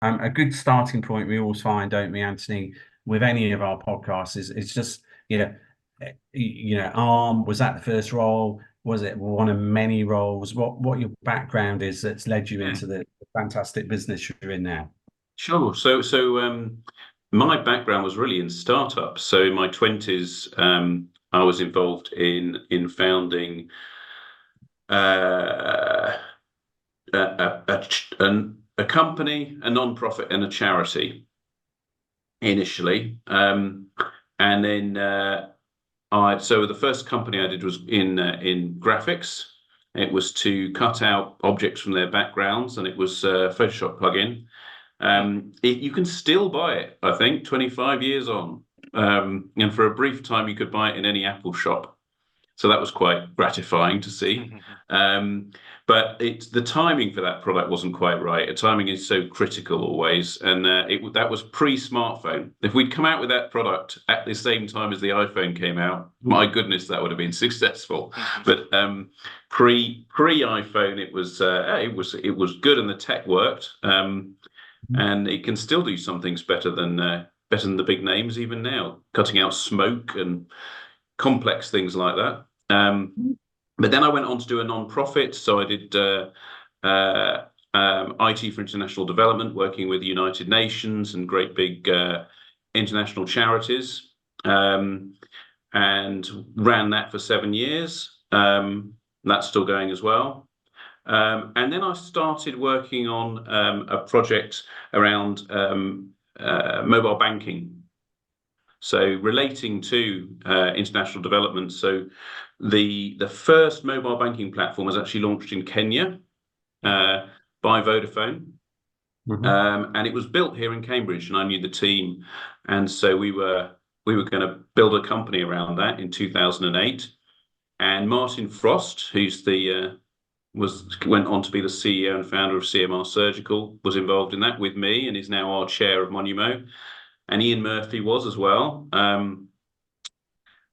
A good starting point we always find, don't we, Anthony, with any of our podcasts is it's just, Arm, was that the first role? Was it one of many roles? What your background is that's led you Yeah, into the fantastic business you're in now? sure. My background was really in startups. So in my 20s, I was involved in founding uh, a company, a non-profit, and a charity initially. And then I so the first company I did was in graphics. It was to cut out objects from their backgrounds, and it was a Photoshop plugin. You can still buy it, I think, 25 years on. And for a brief time, you could buy it in any Apple shop. So that was quite gratifying to see. Um, but the timing for that product wasn't quite right. The timing is so critical always, and that was pre-smartphone. If we'd come out with that product at the same time as the iPhone came out, my goodness, that would have been successful. But pre iPhone, it was good, and the tech worked, and it can still do some things better than the big names even now, cutting out smoke and complex things like that. But then I went on to do a non-profit. So I did IT for international development, working with the United Nations and great big international charities, and ran that for 7 years. That's still going as well. And then I started working on a project around mobile banking. So relating to international development, so the first mobile banking platform was actually launched in Kenya uh, by Vodafone, Mhm. and it was built here in Cambridge, and I knew the team, and so we were going to build a company around that in 2008. And Martin Frost, who's the was went on to be the CEO and founder of CMR Surgical, was involved in that with me, and is now our chair of Monumo, and Ian Murphy was as well.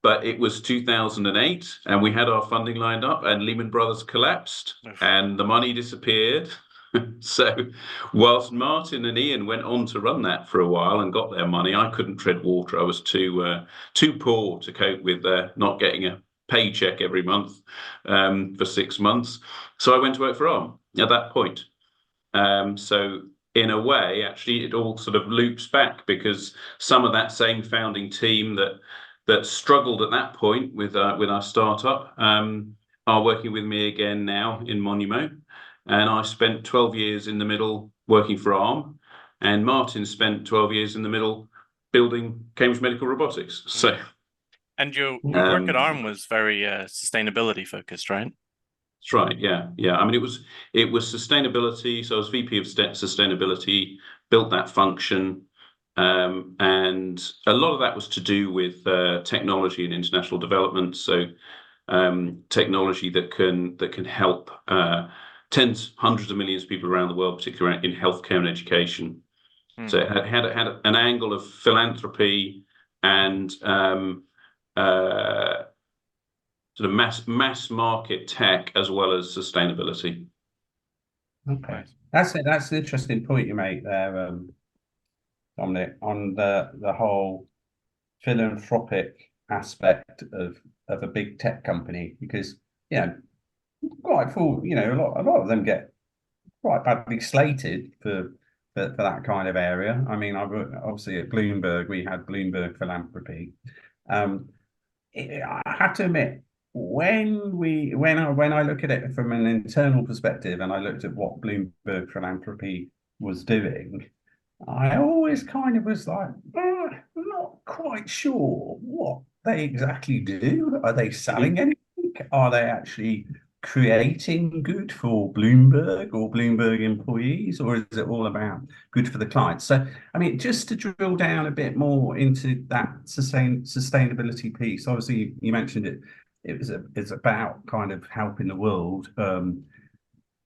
But it was 2008, and we had our funding lined up, and Lehman Brothers collapsed, Oof. and the money disappeared. So, whilst Martin and Ian went on to run that for a while and got their money, I couldn't tread water. I was too poor to cope with not getting a paycheck every month for 6 months. So I went to work for Arm at that point. So in a way, actually, it all sort of loops back because some of that same founding team that struggled at that point with our startup are working with me again now in Monumo. And I spent 12 years in the middle working for Arm, and Martin spent 12 years in the middle building Cambridge Medical Robotics. So And your work at um, ARM was very sustainability focused, right? that's right. Yeah, yeah. I mean, it was sustainability. So I was VP of sustainability, built that function, and a lot of that was to do with technology and international development. So technology that can help tens, hundreds of millions of people around the world, particularly in healthcare and education. So Hmm. it had an angle of philanthropy and uh, sort of mass market tech as well as sustainability. Okay, Nice. that's it. That's an interesting point you make there, Dominic, on the whole philanthropic aspect of a big tech company, because you know quite full, a lot of them get quite badly slated for that kind of area. I mean, obviously at Bloomberg we had Bloomberg Philanthropy. Um, I have to admit, when I look at it from an internal perspective, and I looked at what Bloomberg Philanthropy was doing, I always kind of was like, I'm not quite sure what they exactly do. Are they Mhm. selling anything? Are they actually creating good for Bloomberg or Bloomberg employees, or is it all about good for the clients? So, I mean, just to drill down a bit more into that sustainability piece. Obviously, you mentioned it. It's about kind of helping the world.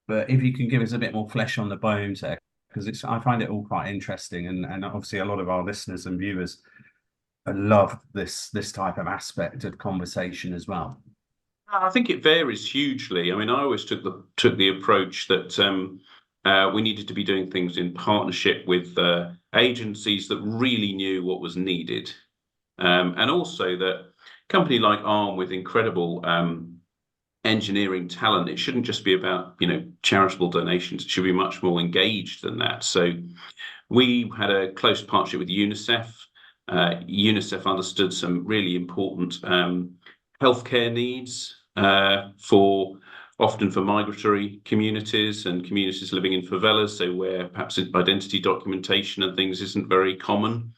But if you can give us a bit more flesh on the bones there, because I find it all quite interesting, and obviously a lot of our listeners and viewers love this type of aspect of conversation as well. I think it varies hugely. I mean, I always took the approach that we needed to be doing things in partnership with agencies that really knew what was needed. And also that a company like Arm with incredible engineering talent, it shouldn't just be about, charitable donations. It should be much more engaged than that. So we had a close partnership with UNICEF. UNICEF understood some really important healthcare needs often for migratory communities and communities living in favelas, so where perhaps identity documentation and things isn't very common.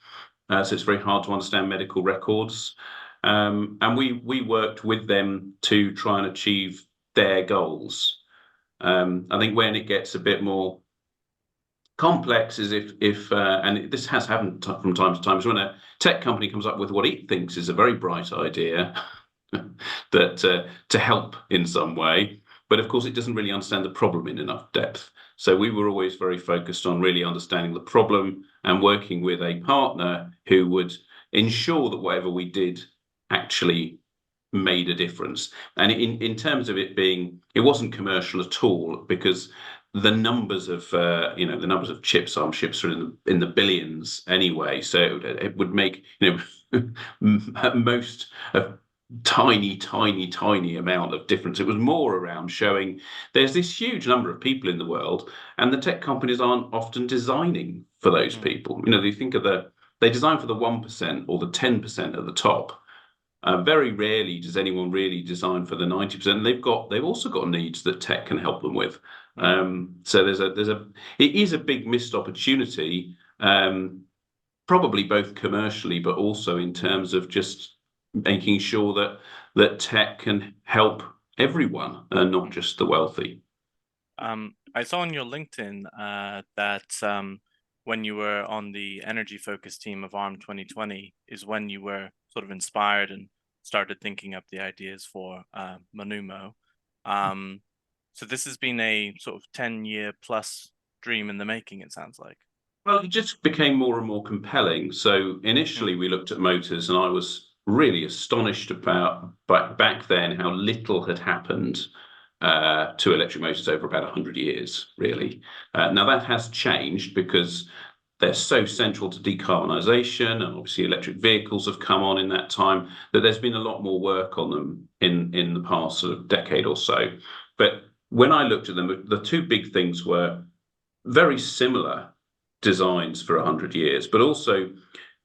So it's very hard to understand medical records. And we worked with them to try and achieve their goals. I think when it gets a bit more complex is if and this has happened from time to time, is when a tech company comes up with what it thinks is a very bright idea that to help in some way, but of course it doesn't really understand the problem in enough depth. So we were always very focused on really understanding the problem and working with a partner who would ensure that whatever we did actually made a difference. And in terms of it wasn't commercial at all, because the numbers of chips, ARM chips are in the billions anyway. So it would make most a tiny amount of difference. It was more around showing there's this huge number of people in the world, and the tech companies aren't often designing for those people. They design for the 1% or the 10% at the top. Very rarely does anyone really design for the 90%. They've also got needs that tech can help them with. So it is a big missed opportunity, probably both commercially, but also in terms of just making sure that tech can help everyone and not just the wealthy. I saw on your LinkedIn that when you were on the energy focused team of ARM 2020 is when you were sort of inspired and started thinking up the ideas for Monumo. So this has been a sort of 10-year plus dream in the making, it sounds like. Well, it just became more and more compelling. So initially we looked at motors, and I was really astonished about back then how little had happened to electric motors over about 100 years, really. Now that has changed because they're so central to decarbonisation, and obviously electric vehicles have come on in that time, that there's been a lot more work on them in the past sort of decade or so. But when I looked at them, the two big things were very similar designs for 100 years, but also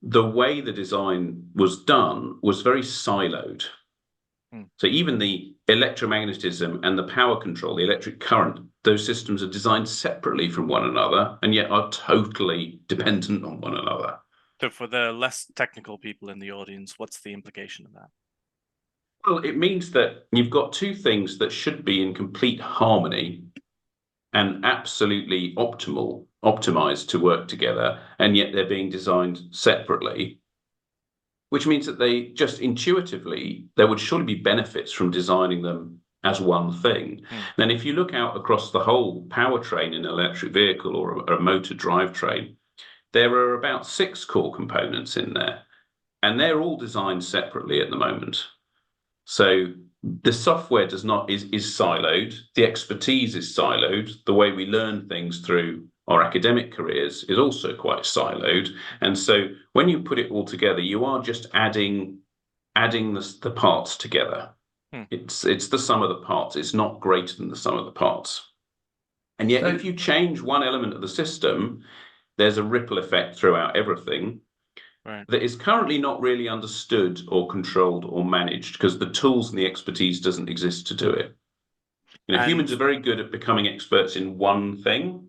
the way the design was done was very siloed. So even the electromagnetism and the power control, the electric current, those systems are designed separately from one another and yet are totally dependent on one another. So for the less technical people in the audience, what's the implication of that? Well, it means that you've got two things that should be in complete harmony and absolutely optimized to work together, and yet they're being designed separately, which means that they just intuitively, there would surely be benefits from designing them as one thing. Then if you look out across the whole powertrain in an electric vehicle or a motor drivetrain, there are about 6 core components in there, and they're all designed separately at the moment. So the software is siloed, the expertise is siloed, the way we learn things through our academic careers is also quite siloed. And so when you put it all together, you are just adding the parts together. It's the sum of the parts. It's not greater than the sum of the parts. And yet, if you change one element of the system, there's a ripple effect throughout everything. Right. That is currently not really understood or controlled or managed because the tools and the expertise doesn't exist to do it. Humans are very good at becoming experts in one thing,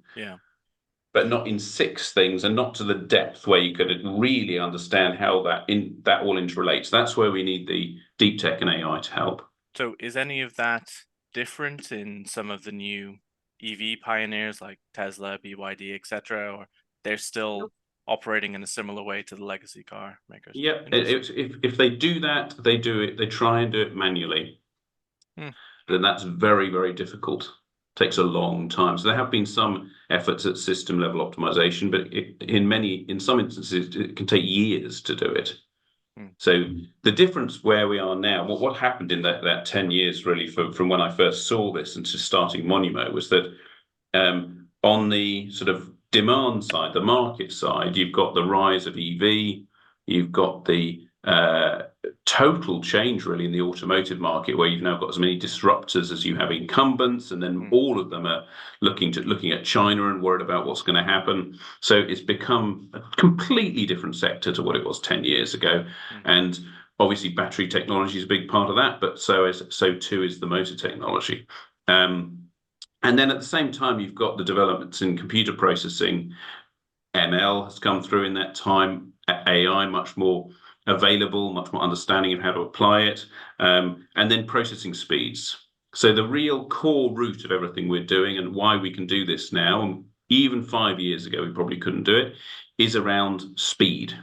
but not in 6 things, and not to the depth where you could really understand how that all interrelates. That's where we need the deep tech and AI to help. So is any of that different in some of the new EV pioneers like Tesla, BYD, etc., or they're still operating in a similar way to the legacy car makers? Yeah, if they do that, they try and do it manually. Then that's very, very difficult. Takes a long time. So there have been some efforts at system level optimization, but in some instances, it can take years to do it. So the difference where we are now, what happened in that 10 years really from when I first saw this and to starting Monumo was that on the sort of demand side, the market side, you've got the rise of EV, you've got the total change really in the automotive market, where you've now got as many disruptors as you have incumbents, and then all of them are looking at China and worried about what's going to happen. So it's become a completely different sector to what it was 10 years ago. And obviously battery technology is a big part of that, but so too is the motor technology. And then at the same time, you've got the developments in computer processing. ML has come through in that time, AI much more available, much more understanding of how to apply it, and then processing speeds. So the real core root of everything we're doing and why we can do this now, and even 5 years ago we probably couldn't do it, is around speed.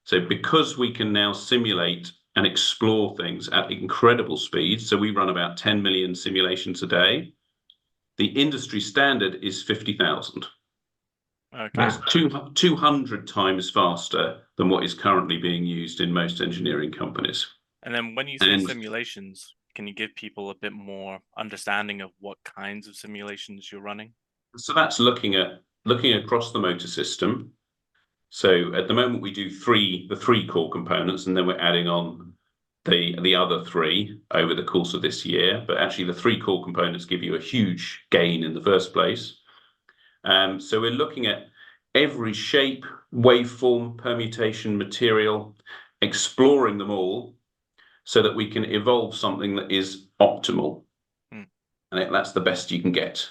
So because we can now simulate and explore things at incredible speeds, so we run about 10 million simulations a day. The industry standard is 50,000. Okay. That's 200 times faster than what is currently being used in most engineering companies. And then when you say simulations, can you give people a bit more understanding of what kinds of simulations you're running? So that's looking across the motor system. So at the moment we do the three core components, and then we're adding on the other three over the course of this year. But actually the three core components give you a huge gain in the first place. So we're looking at every shape, waveform, permutation, material, exploring them all so that we can evolve something that is optimal. And that's the best you can get,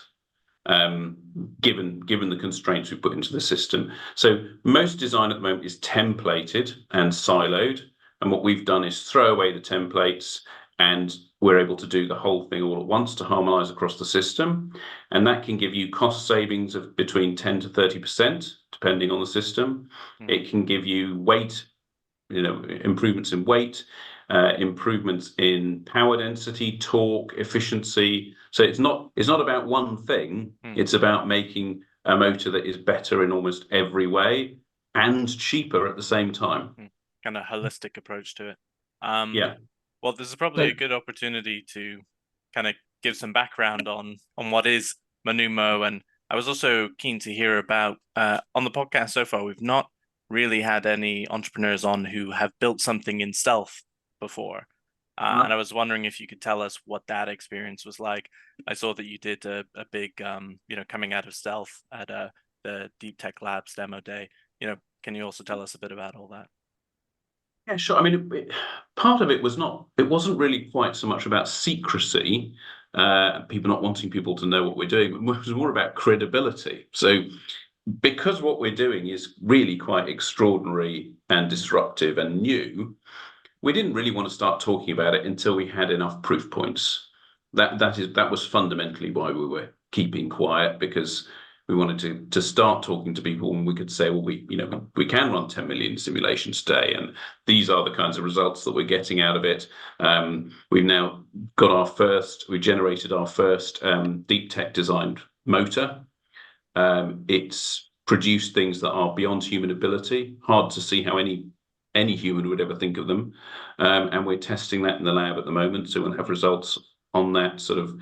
given the constraints we put into the system. So most design at the moment is templated and siloed. And what we've done is throw away the templates, and we're able to do the whole thing all at once to harmonize across the system. And that can give you cost savings of between 10 to 30%, depending on the system. It can give you weight, improvements in weight, improvements in power density, torque, efficiency. So it's not about one thing. It's about making a motor that is better in almost every way and cheaper at the same time. Kind of holistic approach to it. Yeah. Well, this is probably a good opportunity to kind of give some background on what is Monumo. And I was also keen to hear about, on the podcast so far, we've not really had any entrepreneurs on who have built something in stealth before. And I was wondering if you could tell us what that experience was like. I saw that you did a big, coming out of stealth at the Deep Tech Labs demo day. Can you also tell us a bit about all that? Yeah, sure. I mean, part of it wasn't really quite so much about secrecy, people not wanting people to know what we're doing. It was more about credibility. So because what we're doing is really quite extraordinary and disruptive and new, we didn't really want to start talking about it until we had enough proof points. That was fundamentally why we were keeping quiet, because we wanted to start talking to people, and we could say, well, we can run 10 million simulations a day, and these are the kinds of results that we're getting out of it. We've now got we generated our first deep tech designed motor. It's produced things that are beyond human ability, hard to see how any human would ever think of them. And we're testing that in the lab at the moment, so we'll have results on that sort of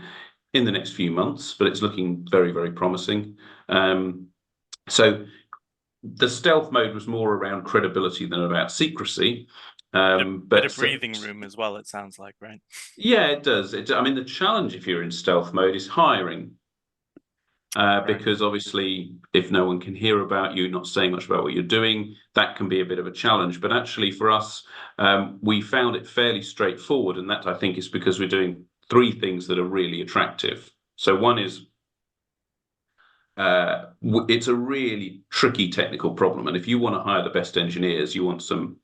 in the next few months, but it's looking very, very promising. So the stealth mode was more around credibility than about secrecy. Bit of breathing room as well, it sounds like, right? Yeah, it does. I mean, the challenge if you're in stealth mode is hiring. Because obviously, if no one can hear about you, not saying much about what you're doing, that can be a bit of a challenge. But actually, for us, we found it fairly straightforward, and that I think is because we're doing three things that are really attractive. So one is it's a really tricky technical problem, and if you want to hire the best engineers, you want some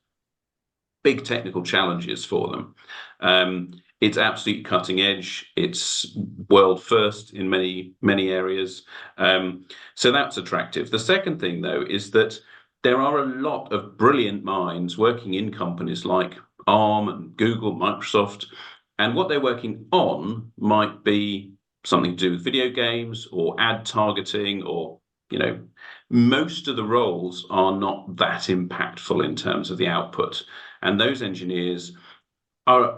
big technical challenges for them. It's absolutely cutting edge. It's world first in many, many areas. So that's attractive. The second thing, though, is that there are a lot of brilliant minds working in companies like Arm and Google, Microsoft, and what they're working on might be something to do with video games or ad targeting, or, most of the roles are not that impactful in terms of the output. And those engineers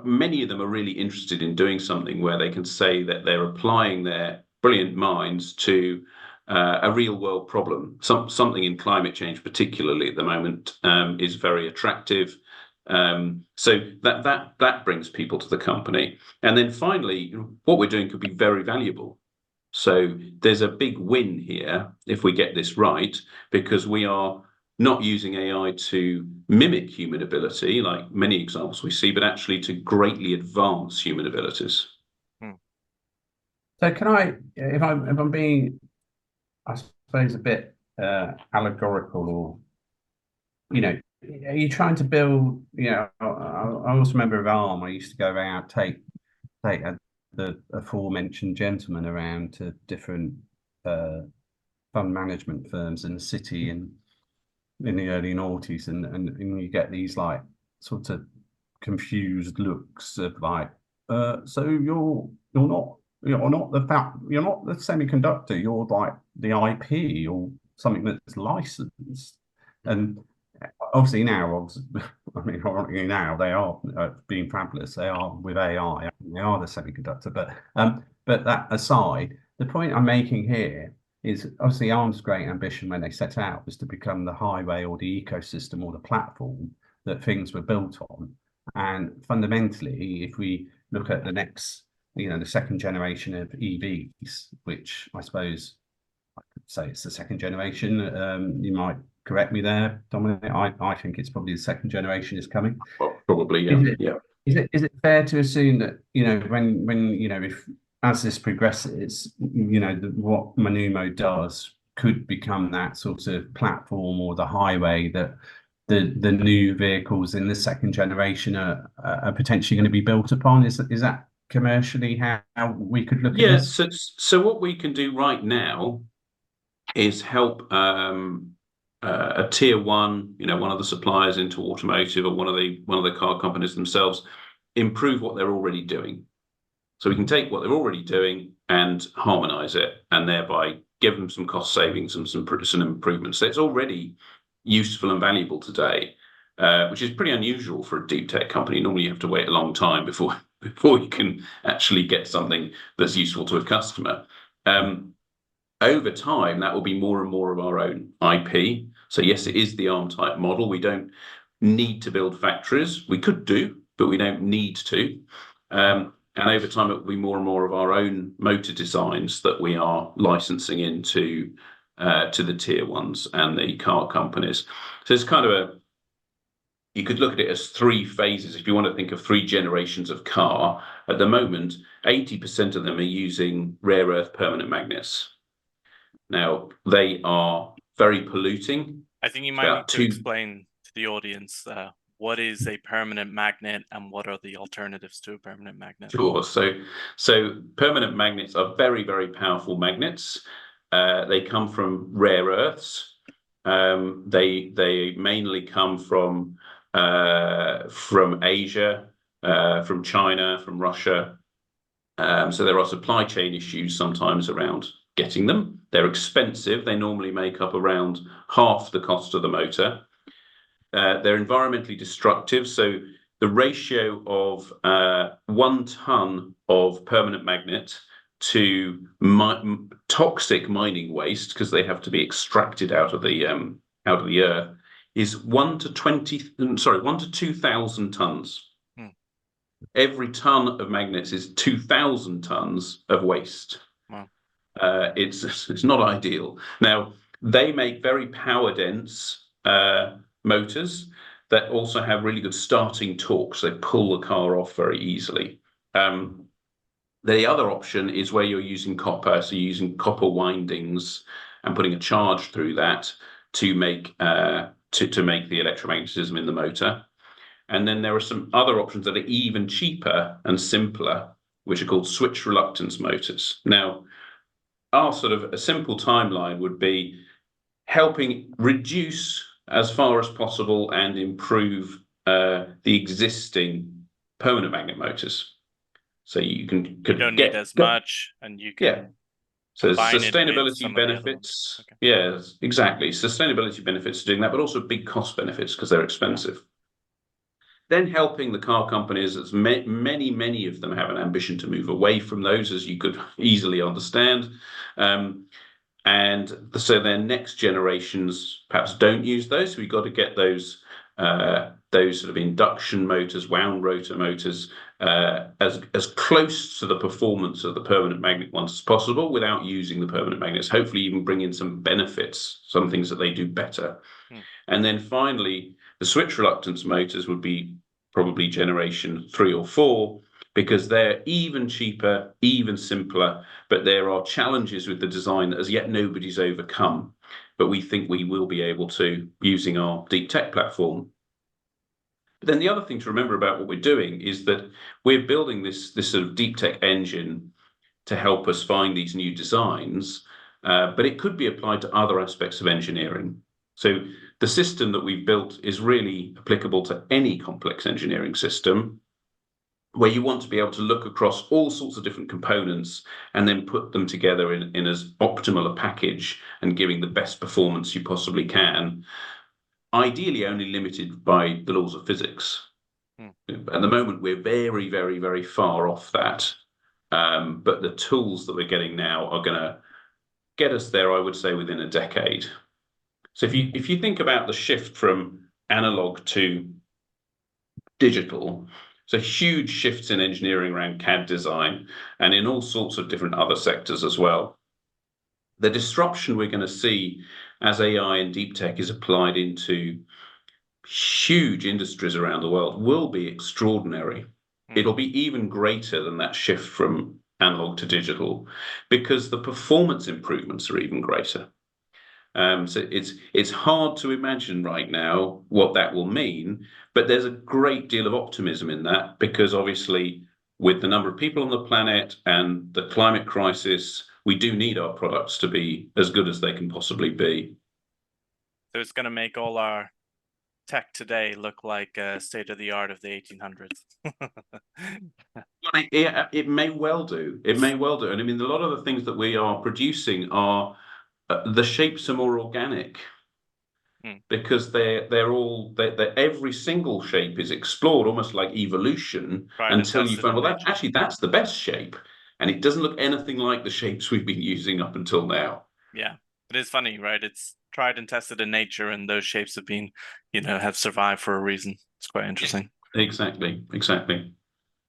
many of them are really interested in doing something where they can say that they're applying their brilliant minds to a real world problem. Something in climate change, particularly at the moment, is very attractive. So that brings people to the company. And then finally, what we're doing could be very valuable. So there's a big win here if we get this right, because we are not using AI to mimic human ability, like many examples we see, but actually to greatly advance human abilities. So can I, if I'm being, I suppose, a bit allegorical, or, you know, are you trying to build, you know, I also remember with Arm, I used to go around, take the aforementioned gentleman around to different fund management firms in the city and in the early noughties, and you get these like sort of confused looks of like, so you're not the semiconductor, you're like the IP or something that's licensed. And obviously now, I mean, ironically now they are being fabulous. They are with AI. They are the semiconductor. But that aside, the point I'm making here is obviously Arm's great ambition when they set out was to become the highway or the ecosystem or the platform that things were built on. And fundamentally, if we look at the next, the second generation of EVs, which I suppose I could say it's the second generation. You might correct me there, Dominic. I think it's probably the second generation is coming. Well, probably, yeah. Is it fair to assume that, when if as this progresses, what Monumo does could become that sort of platform or the highway that the new vehicles in the second generation are potentially going to be built upon? Is that commercially how we could look at this? So what we can do right now is help a tier one, one of the suppliers into automotive, or one of the car companies themselves, improve what they're already doing. So we can take what they're already doing and harmonize it, and thereby give them some cost savings and some improvements. So it's already useful and valuable today, which is pretty unusual for a deep tech company. Normally you have to wait a long time before you can actually get something that's useful to a customer. Over time, that will be more and more of our own IP. So yes, it is the ARM type model. We don't need to build factories. We could do, but we don't need to. And over time, it will be more and more of our own motor designs that we are licensing into to the tier ones and the car companies. So it's kind of you could look at it as three phases. If you want to think of three generations of car, at the moment, 80% of them are using rare earth permanent magnets. Now, they are very polluting. I think you might need to explain to the audience what is a permanent magnet and what are the alternatives to a permanent magnet. Sure. So permanent magnets are very, very powerful magnets. They come from rare earths. They mainly come from Asia, from China, from Russia. So there are supply chain issues sometimes around getting them. They're expensive. They normally make up around half the cost of the motor. They're environmentally destructive. So the ratio of 1 ton of permanent magnet to toxic mining waste, because they have to be extracted out of the earth, is 1 to 2,000 tons. Every ton of magnets is 2,000 tons of waste. Wow. It's not ideal. Now, they make very power dense motors that also have really good starting torque, so they pull the car off very easily. The other option is where you're using copper, so you're using copper windings and putting a charge through that to make the electromagnetism in the motor. And then there are some other options that are even cheaper and simpler, which are called switch reluctance motors. Now, our sort of a simple timeline would be helping reduce as far as possible and improve the existing permanent magnet motors. So you don't need as much, and you can. Yeah. So sustainability benefits. Okay. Yeah, exactly. Sustainability benefits doing that, but also big cost benefits because they're expensive. Then helping the car companies, as many of them have an ambition to move away from those, as you could easily understand. And so their next generations perhaps don't use those. So we've got to get those sort of induction motors, wound rotor motors, as close to the performance of the permanent magnet ones as possible without using the permanent magnets. Hopefully, even bring in some benefits, some things that they do better. And then finally, the switch reluctance motors would be probably generation 3 or 4, because they're even cheaper, even simpler, but there are challenges with the design that as yet nobody's overcome. But we think we will be able to using our deep tech platform. But then the other thing to remember about what we're doing is that we're building this sort of deep tech engine to help us find these new designs, but it could be applied to other aspects of engineering. So the system that we've built is really applicable to any complex engineering system, where you want to be able to look across all sorts of different components and then put them together in as optimal a package and giving the best performance you possibly can, ideally only limited by the laws of physics. At the moment, we're very, very, very far off that. But the tools that we're getting now are going to get us there, I would say, within a decade. So if you think about the shift from analog to digital, so huge shifts in engineering around CAD design and in all sorts of different other sectors as well. The disruption we're going to see as AI and deep tech is applied into huge industries around the world will be extraordinary. It'll be even greater than that shift from analog to digital, because the performance improvements are even greater. So it's hard to imagine right now what that will mean, but there's a great deal of optimism in that, because obviously with the number of people on the planet and the climate crisis, we do need our products to be as good as they can possibly be. So it's going to make all our tech today look like state of the art of the 1800s. It may well do. It may well do. And I mean, a lot of the things that we are producing are the shapes are more organic, because they're all every single shape is explored almost like evolution until you find, well, that's the best shape, and it doesn't look anything like the shapes we've been using up until now. Yeah, it is funny, right? It's tried and tested in nature, and those shapes have been, have survived for a reason. It's quite interesting. Exactly.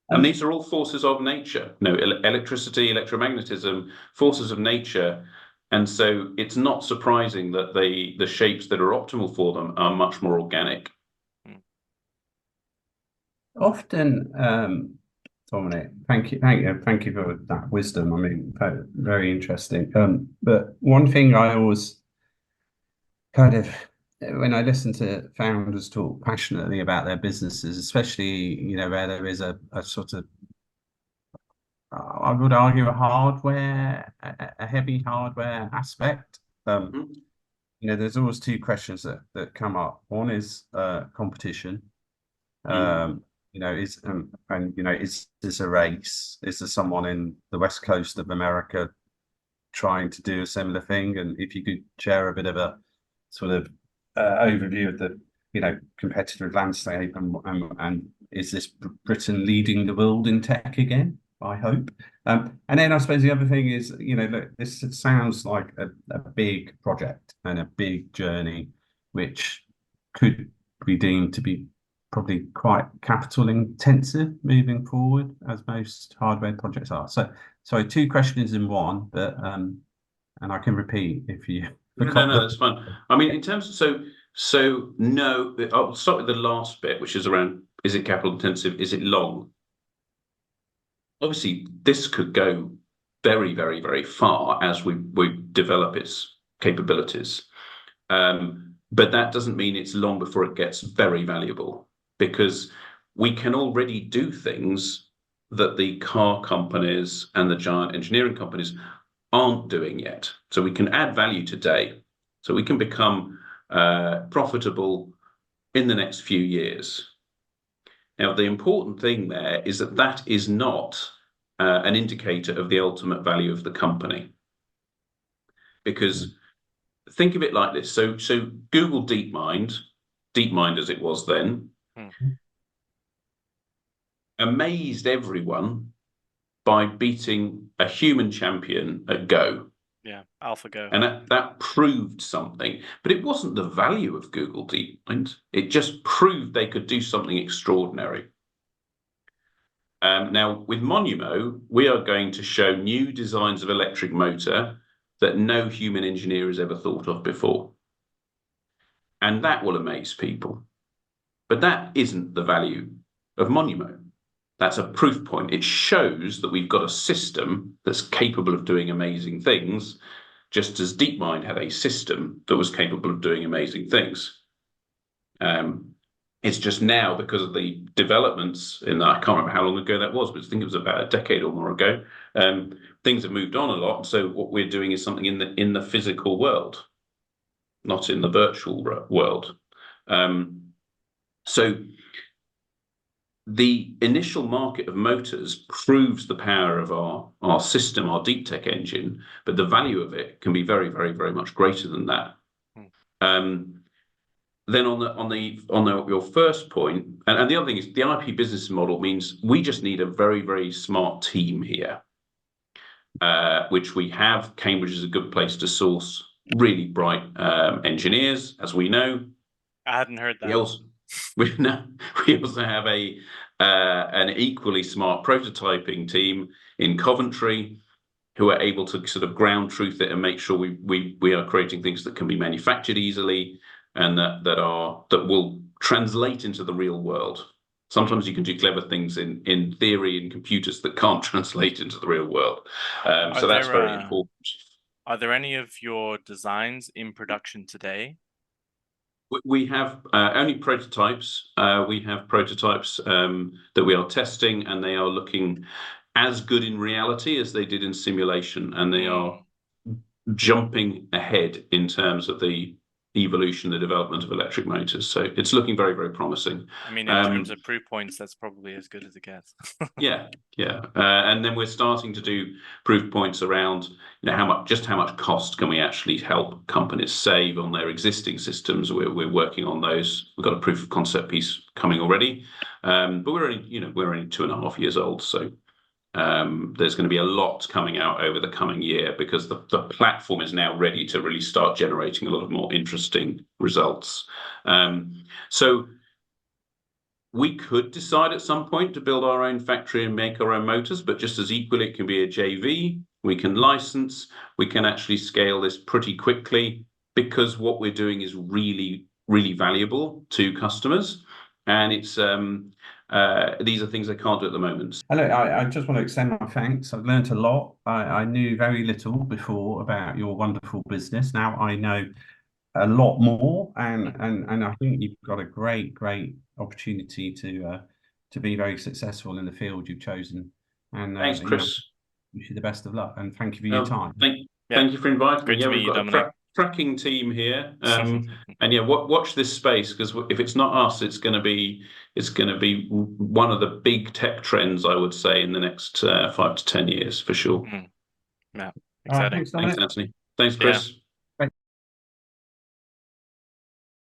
And these are all forces of nature. Electricity, electromagnetism, forces of nature. And so it's not surprising that the shapes that are optimal for them are much more organic. Often, Dominic, thank you for that wisdom. I mean, very interesting. But one thing I always kind of, when I listen to founders talk passionately about their businesses, especially where there is a sort of, I would argue, a heavy hardware aspect. There's always two questions that come up. One is competition. Is this a race? Is there someone in the West Coast of America trying to do a similar thing? And if you could share a bit of a sort of overview of the competitive landscape, and is this Britain leading the world in tech again? I hope. And then I suppose the other thing is, look, this sounds like a big project and a big journey, which could be deemed to be probably quite capital intensive moving forward, as most hardware projects are. So two questions in one, but and I can repeat if you. No, that's fine. I mean, in terms of no, I'll start with the last bit, which is around, is it capital intensive? Is it long? Obviously, this could go very, very, very far as we develop its capabilities. But that doesn't mean it's long before it gets very valuable, because we can already do things that the car companies and the giant engineering companies aren't doing yet. So we can add value today. So we can become profitable in the next few years. Now, the important thing there is that is not an indicator of the ultimate value of the company. Because think of it like this. So Google DeepMind as it was then, amazed everyone by beating a human champion at Go. Yeah, AlphaGo. And that proved something, but it wasn't the value of Google DeepMind. It just proved they could do something extraordinary. Now, with Monumo, we are going to show new designs of electric motor that no human engineer has ever thought of before. And that will amaze people. But that isn't the value of Monumo. That's a proof point. It shows that we've got a system that's capable of doing amazing things, just as DeepMind had a system that was capable of doing amazing things. It's just now, because of the developments in that, I can't remember how long ago that was, but I think it was about a decade or more ago. Things have moved on a lot. So what we're doing is something in the physical world, not in the virtual world. So the initial market of motors proves the power of our system, our deep tech engine, but the value of it can be very, very, very much greater than that. Then on your first point, and the other thing is the IP business model means we just need a very, very smart team here, which we have. Cambridge is a good place to source really bright engineers, as we know. I hadn't heard that. We also have an equally smart prototyping team in Coventry who are able to sort of ground truth it and make sure we are creating things that can be manufactured easily and that will translate into the real world. Sometimes you can do clever things in theory in computers that can't translate into the real world. So that's very important. Are there any of your designs in production today? We have only prototypes. We have prototypes that we are testing, and they are looking as good in reality as they did in simulation, and they are jumping ahead in terms of the evolution, the development of electric motors. So it's looking very, very promising. I mean, in terms of proof points, that's probably as good as it gets. Yeah. And then we're starting to do proof points around, how much cost can we actually help companies save on their existing systems. We're working on those. We've got a proof of concept piece coming already, but we're only 2.5 years old, so there's going to be a lot coming out over the coming year because the platform is now ready to really start generating a lot of more interesting results. So we could decide at some point to build our own factory and make our own motors, but just as equally, it can be a JV. We can license. We can actually scale this pretty quickly because what we're doing is really, really valuable to customers. And it's these are things I can't do at the moment. Hello, I just want to extend my thanks. I've learned a lot. I knew very little before about your wonderful business. Now I know a lot more, and I think you've got a great opportunity to be very successful in the field you've chosen. And thanks, Chris. Wish you the best of luck, and thank you for your time. Thank you for inviting me. Great to meet you, Dominic. A cracking team here, and watch this space because if it's not us, it's going to be one of the big tech trends, I would say, in the next 5 to 10 years for sure. Yeah, exciting. Thanks, Dominic. Thanks, Anthony. Thanks, Chris. Yeah.